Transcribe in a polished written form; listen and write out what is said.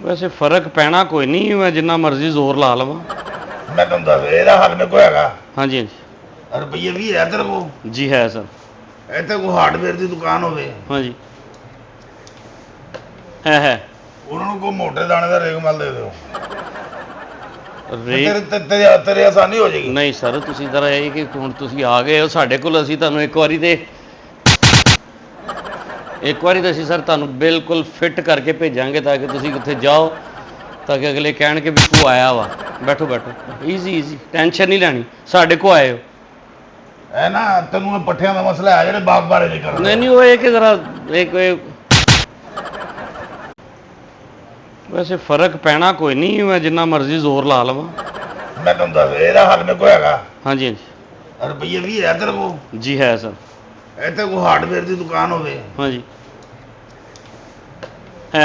वैसे फर्क पैना कोई नहीं, मैं जिन्ना मर्जी जोर ला लवा। मैं तुम दस ਇਹਦਾ ਹੱਲ ਮੇਰੇ ਕੋਲ ਹੈਗਾ। हाँ जी ਰੁਪਈਏ 20 ਹੈ ਤੇਰੇ ਕੋਲ? जी है सर। ਇੱਥੇ ਕੋਈ ਹਾਰਡਵੇਅਰ ਦੀ ਦੁਕਾਨ ਹੋਵੇ, हाँ जी है ਉਹਨਾਂ ਨੂੰ ਕੋਈ ਮੋਟੇ ਦਾਣੇ ਦਾ ਰੇਗਮਲ ਦੇ ਦਿਓ, ਰੇ ਤੇਰੇ ਆਸਾਨੀ ਹੋ ਜਾਏਗੀ। नहीं सर, तुसी जरा ये कि हुण तुसी आ गए हो साडे कोल, असीं तुहानूं एक वारी ते असीं सर तुहानूं बिल्कुल फिट करके भेजांगे ताकि तुसी उत्थे जाओ, ताकि अगले कहणगे भी तू आया वा। बैठो बैठो, ईजी ईजी, टेंशन नहीं लैनी, साडे को आए हो। है ना, तेनों पट्ठियां का मसला है जेह्ड़े बाप बारे नहीं कर नहीं नहीं, वो एक जरा एक वैसे फर्क पैना कोई नहीं, मैं जिन्ना मर्जी जोर ला लवा। मैं तुम दस ਇਹਦਾ ਹੱਲ ਮੇਰੇ ਕੋਲ ਹੈਗਾ। हाँ जी ਰੁਪਈਏ 20 ਹੈ ਤੇਰੇ ਕੋਲ? जी है सर। ਇੱਥੇ ਕੋਈ ਹਾਰਡਵੇਅਰ ਦੀ ਦੁਕਾਨ ਹੋਵੇ, हाँ जी है